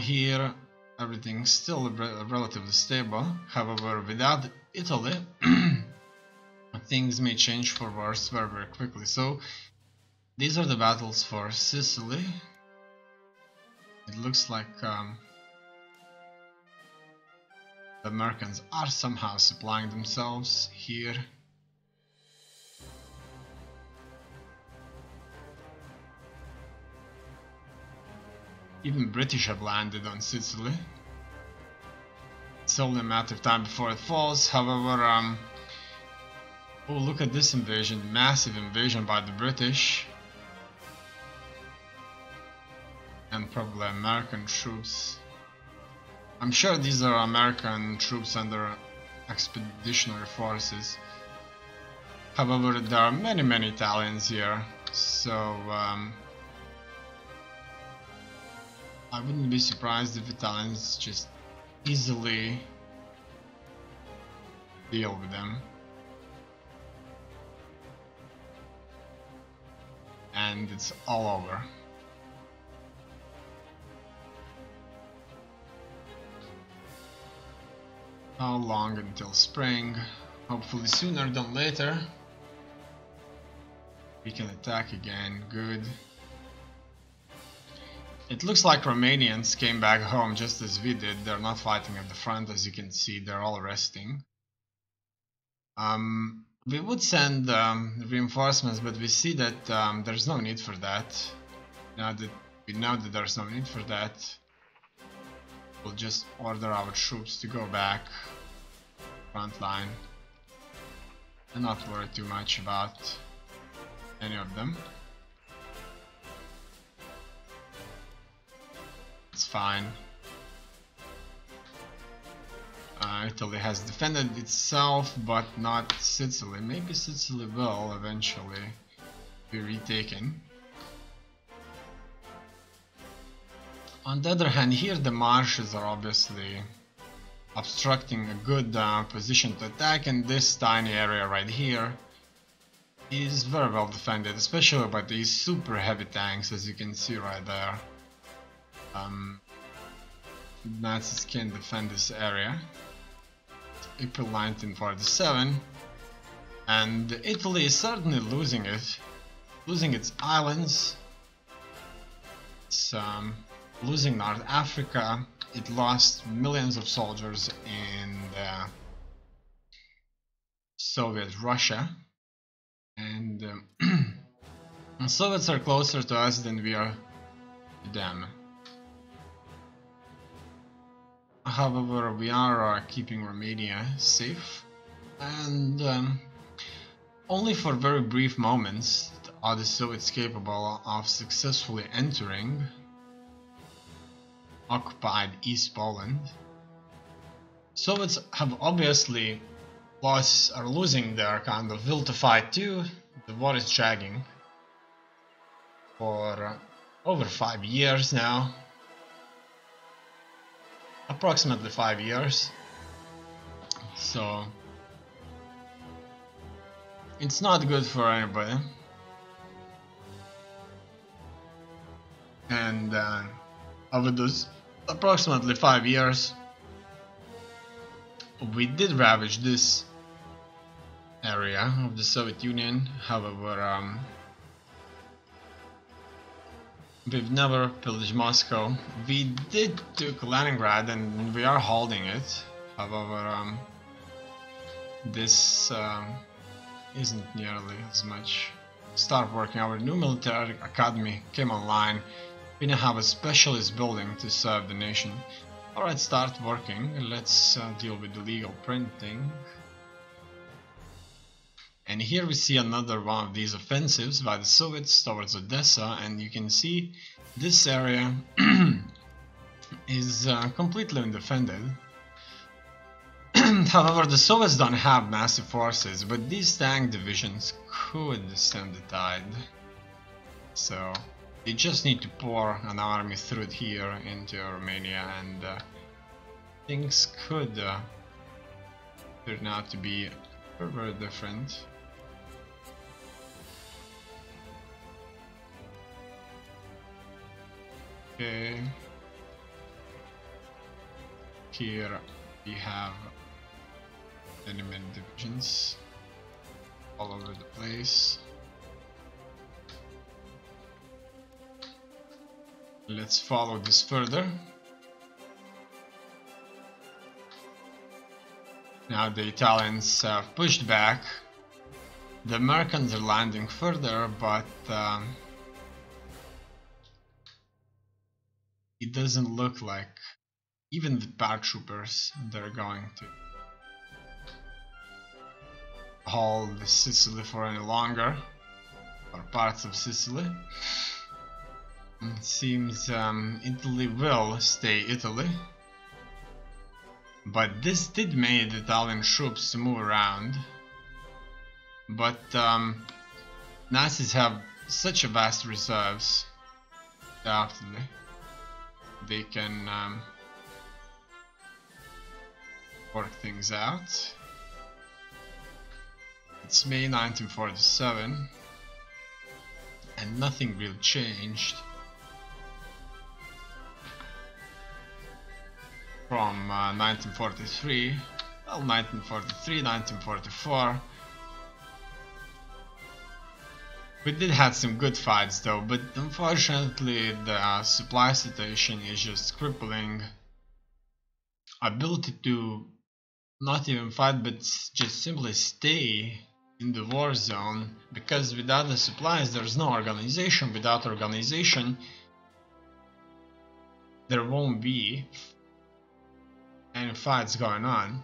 here everything's still relatively stable. However, without Italy, things may change for worse very quickly. So these are the battles for Sicily. It looks like the Americans are somehow supplying themselves here. Even British have landed on Sicily. It's only a matter of time before it falls. However, oh, look at this invasion, massive invasion by the British. And probably American troops. I'm sure these are American troops under expeditionary forces. However, there are many Italians here, so I wouldn't be surprised if Italians just easily deal with them. And it's all over. How long until spring? Hopefully sooner than later. We can attack again, good. It looks like Romanians came back home just as we did. They're not fighting at the front, as you can see, they're all resting. We would send reinforcements, but we see that there's no need for that. Now that we know that there's no need for that, we'll just order our troops to go back front line and not worry too much about any of them. It's fine. Italy has defended itself, but not Sicily. Maybe Sicily will eventually be retaken. On the other hand, here the marshes are obviously obstructing a good position to attack, and this tiny area right here is very well defended, especially by these super heavy tanks, as you can see right there. Nazis can defend this area. April 1947, and Italy is certainly losing it, losing its islands. It's losing North Africa. It lost millions of soldiers in the Soviet Russia, and the Soviets are closer to us than we are to them. However, we are keeping Romania safe, and only for very brief moments are the Soviets capable of successfully entering occupied East Poland. Soviets have obviously are losing their kind of will to fight too. The war is dragging for over 5 years now. Approximately 5 years. So it's not good for anybody. And over those approximately 5 years, we did ravage this area of the Soviet Union. However, we've never pillaged Moscow. We did take Leningrad and we are holding it. However, this isn't nearly as much. Start working. Our new military academy came online. We now have a specialist building to serve the nation. Alright, start working. Let's deal with the legal printing. And here we see another one of these offensives by the Soviets towards Odessa, and you can see this area is completely undefended. However, the Soviets don't have massive forces, but these tank divisions could stem the tide. So they just need to pour an army through it here into Romania, and things could turn out to be very different. Okay. Here we have enemy divisions all over the place. Let's follow this further. Now the Italians have pushed back. The Americans are landing further, but it doesn't look like even the paratroopers they're going to hold Sicily for any longer, or parts of Sicily. It seems Italy will stay Italy, but this did make Italian troops to move around. But Nazis have such a vast reserves that they can work things out. It's May 1947 and nothing really changed from 1943, well, 1943, 1944. We did have some good fights though, but unfortunately the supply situation is just crippling. Ability to not even fight but just simply stay in the war zone, because without the supplies there's no organization. Without organization there won't be any fights going on.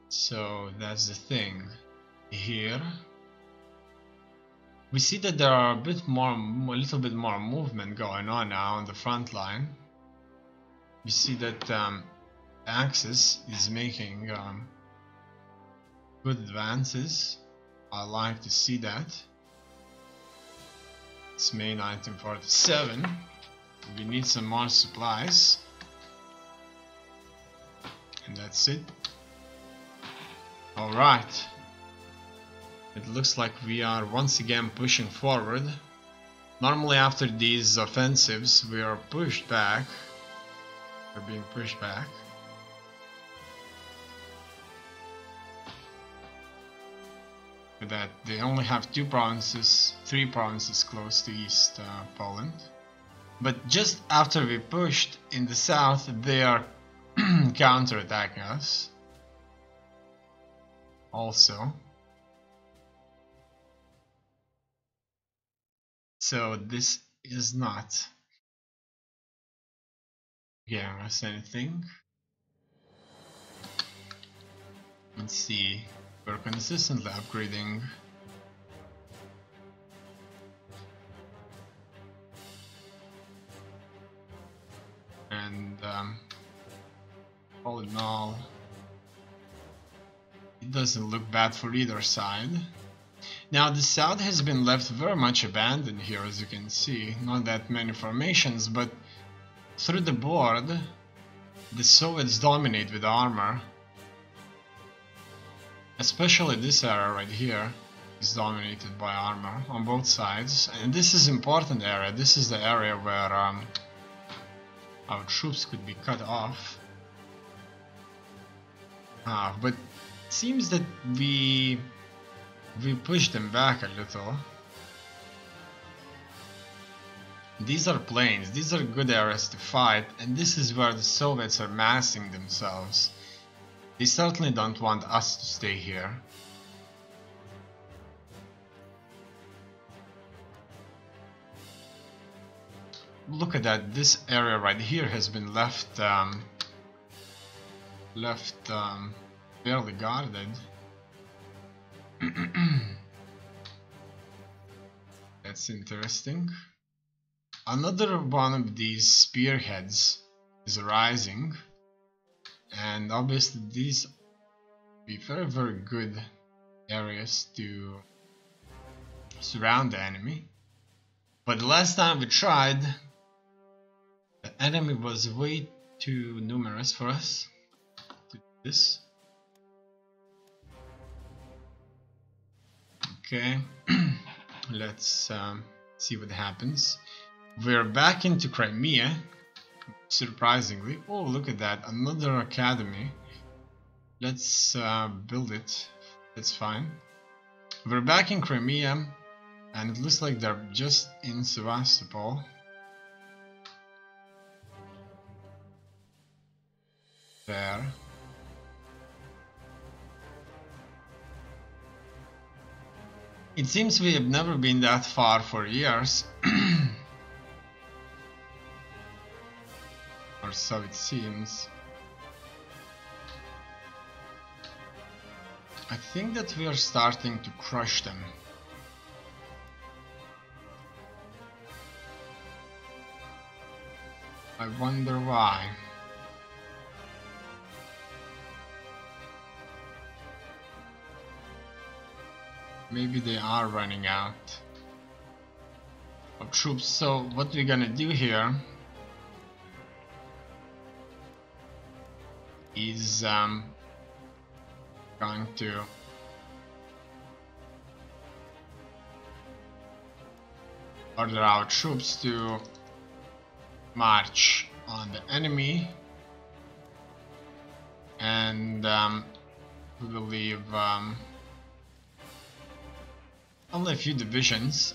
So that's the thing. Here we see that there are a little bit more movement going on now on the front line. We see that Axis is making good advances. I like to see that. It's May 1947. We need some more supplies. And that's it. Alright. It looks like we are once again pushing forward. Normally after these offensives we are pushed back. We're being pushed back. With that, they only have 3 provinces close to East Poland. But just after we pushed in the south, they are counterattacking us. Also. So this is not giving us anything. Let's see. We're consistently upgrading. And all in all, it doesn't look bad for either side. Now the south has been left very much abandoned here, as you can see. Not that many formations, but through the board the Soviets dominate with armor. Especially this area right here is dominated by armor on both sides, and this is important area. This is the area where our troops could be cut off. But it seems that we pushed them back a little. These are plains, these are good areas to fight, and this is where the Soviets are massing themselves. They certainly don't want us to stay here. Look at that, this area right here has been left barely guarded. That's interesting. Another one of these spearheads is rising, and obviously these be very, very good areas to surround the enemy. But the last time we tried, the enemy was way too numerous for us to do this. Okay, let's See what happens. We're back into Crimea, surprisingly. Oh, look at that, another academy. Let's build it. That's fine. We're back in Crimea, and it looks like they're just in Sevastopol. There. It seems we have never been that far for years. Or so it seems. I think that we are starting to crush them. I wonder why. Maybe they are running out of troops. So what we're gonna do here is going to order our troops to march on the enemy, and we will leave only a few divisions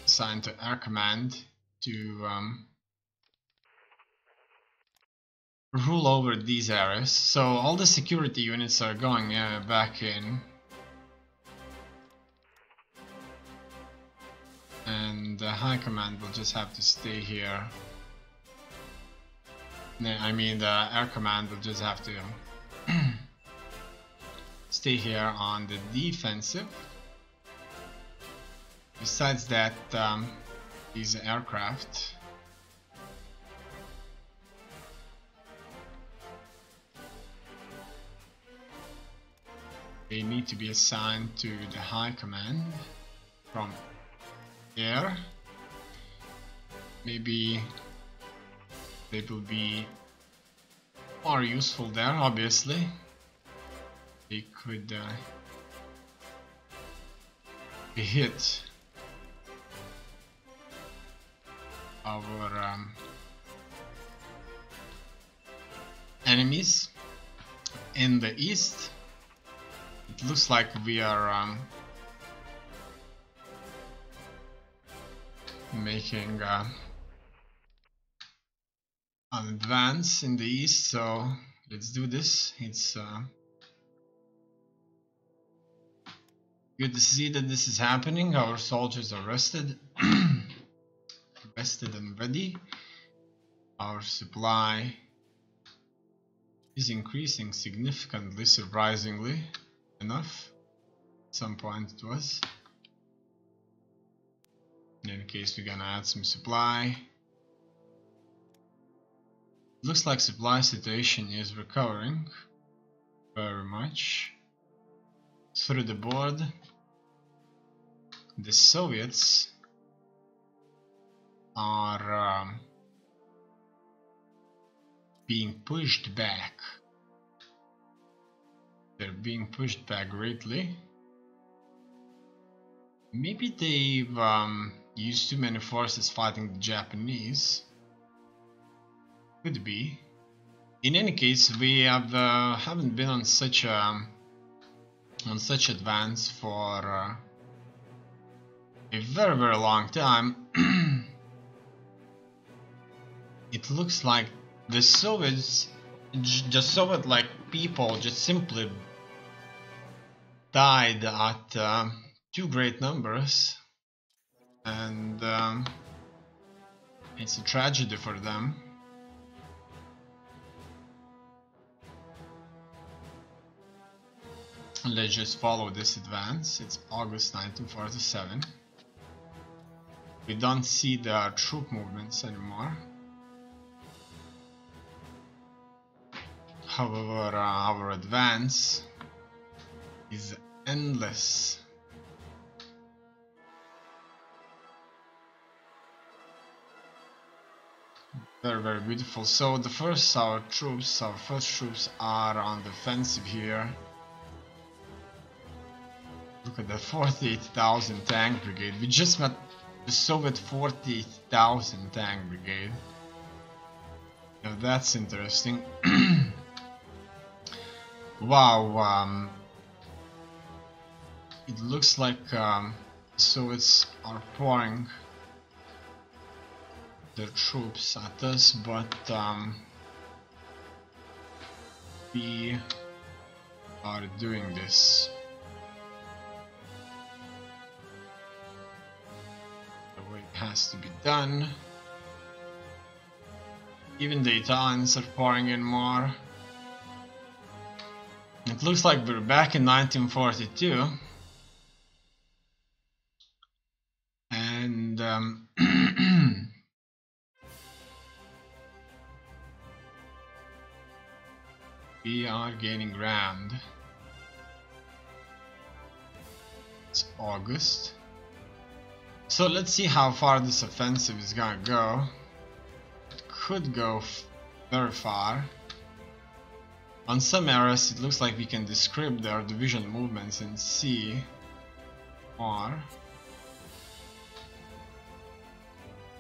assigned to Air Command to rule over these areas. So all the security units are going back in, and the High Command will just have to stay here. I mean, the Air Command will just have to stay here on the defensive. Besides that, these aircraft they need to be assigned to the High Command from air. Maybe they will be more useful there, obviously. They could hit our enemies in the east. It looks like we are making an advance in the east, so let's do this. It's good to see that this is happening. Our soldiers are rested, rested and ready. Our supply is increasing significantly, surprisingly enough. At some point it was. In any case, we're gonna add some supply. Looks like supply situation is recovering very much through the board. The Soviets are being pushed back. They're being pushed back greatly. Maybe they've used too many forces fighting the Japanese. Could be. In any case, we have haven't been on such advance for a very long time. It looks like the Soviets, the Soviet-like people, just simply died at too great numbers, and it's a tragedy for them. Let's just follow this advance. It's August 1947. We don't see the troop movements anymore. However, our advance is endless. Very beautiful. So our first troops are on the offensive here. look at that 48,000 tank brigade. We just met the Soviet 40,000 tank brigade. Now that's interesting. Wow, it looks like the Soviets are pouring their troops at us, but we are doing this the way it has to be done. Even the Italians are pouring in more. It looks like we're back in 1942. And we are gaining ground. It's August. So let's see how far this offensive is gonna go. It could go very far. On some areas it looks like we can describe their division movements and see more.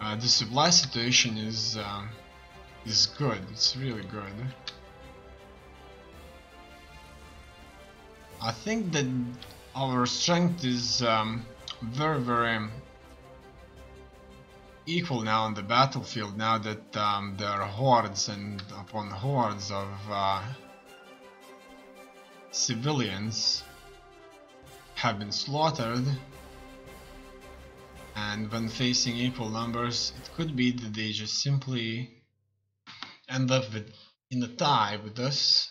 The supply situation is good. It's really good. I think that our strength is very equal now on the battlefield, now that there are hordes and upon hordes of civilians have been slaughtered. And when facing equal numbers, it could be that they just simply end up in a tie with us.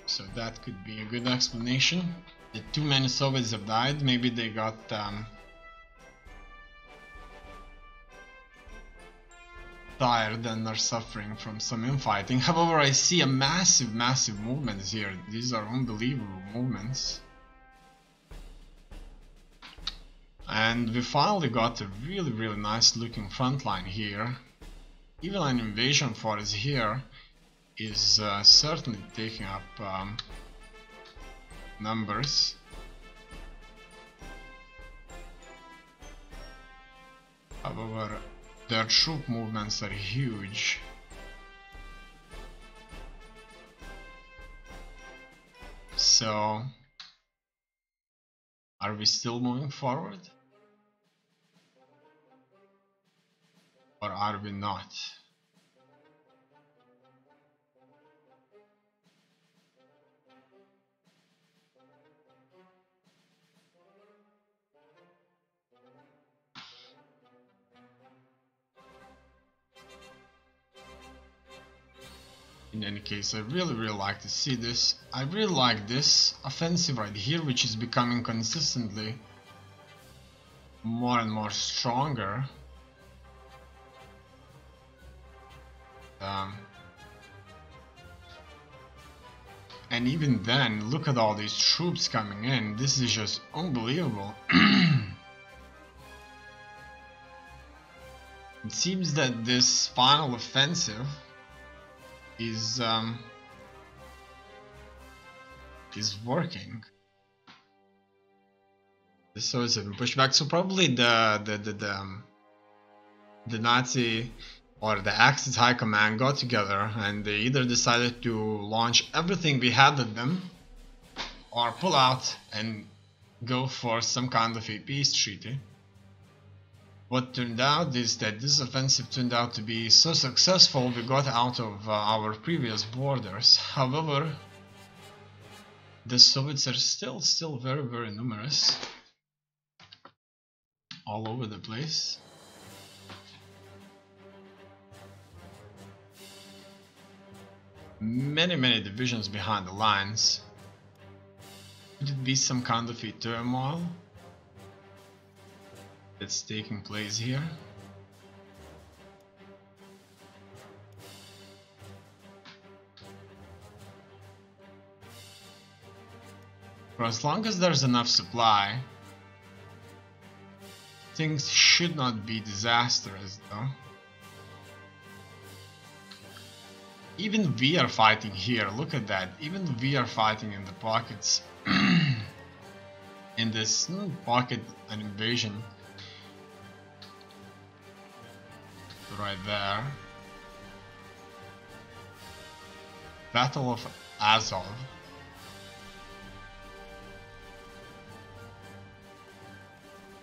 So that could be a good explanation. That too many Soviets have died. Maybe they got tired and are suffering from some infighting. However, I see a massive movements here. These are unbelievable movements. And we finally got a really nice looking front line here. Even an invasion force here is certainly taking up numbers. However, their troop movements are huge. So, are we still moving forward? Or are we not? In any case, I really like to see this. I really like this offensive right here, which is becoming consistently more and more stronger. And even then, look at all these troops coming in. This is just unbelievable. It seems that this final offensive is working. The Soviets have been pushed back, so probably the Nazi or the Axis High Command got together and they either decided to launch everything we had at them or pull out and go for some kind of a peace treaty. What turned out is that this offensive turned out to be so successful we got out of our previous borders. However, the Soviets are still very numerous all over the place. Many divisions behind the lines. Could it be some kind of a turmoil that's taking place here? For as long as there's enough supply, things should not be disastrous though. Even we are fighting here, look at that, even we are fighting in the pockets. in this pocket an invasion right there. Battle of Azov.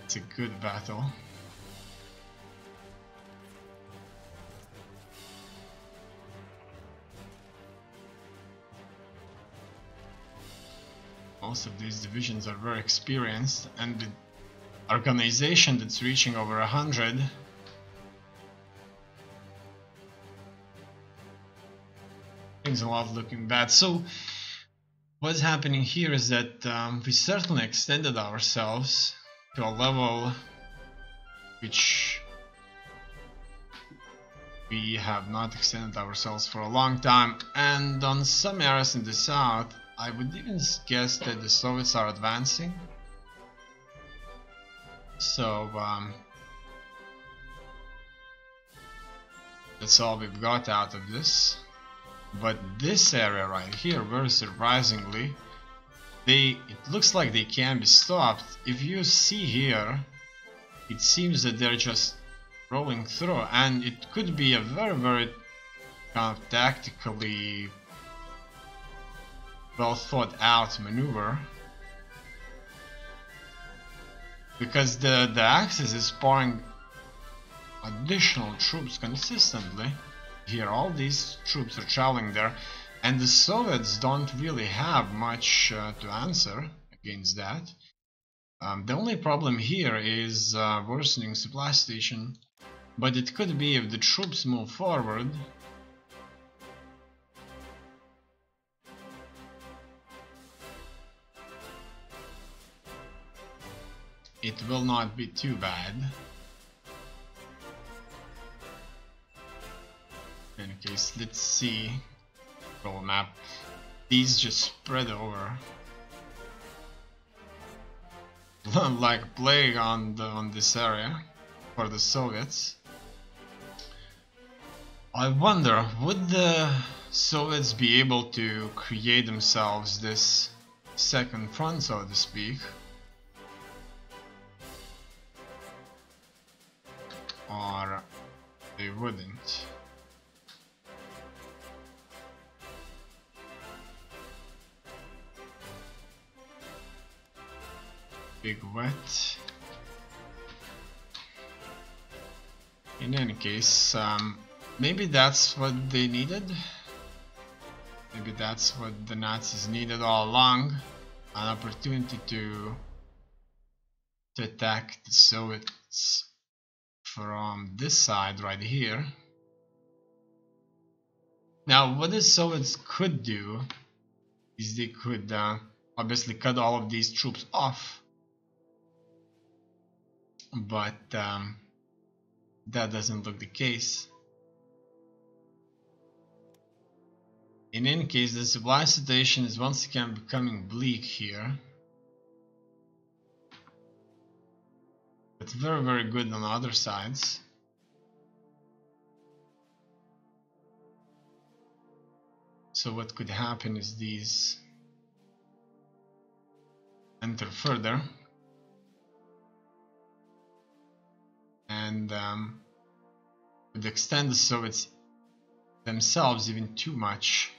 It's a good battle. Most of these divisions are very experienced, and with organization that's reaching over 100, things are not looking bad. So what's happening here is that we certainly extended ourselves to a level which we have not extended ourselves for a long time, and on some areas in the south I would even guess that the Soviets are advancing. So that's all we've got out of this. But this area right here, very surprisingly, it looks like they can be stopped. If you see here, it seems that they're just rolling through, and it could be a very kind of tactically well thought out maneuver, because the Axis is pouring additional troops consistently. Here all these troops are traveling there, and the Soviets don't really have much to answer against that. The only problem here is worsening supply station, but it could be if the troops move forward. It will not be too bad. In any case, let's see. Roll map. These just spread over like plague on this area for the Soviets. I wonder, would the Soviets be able to create themselves this second front, so to speak? Or they wouldn't. Big wet. In any case, maybe that's what they needed. Maybe that's what the Nazis needed all along. An opportunity to attack the Soviets from this side right here. Now what the Soviets could do is they could obviously cut all of these troops off, but that doesn't look the case. In any case, the supply situation is once again becoming bleak here. It's very good on the other sides. So what could happen is these enter further, and would extend the Soviets themselves even too much.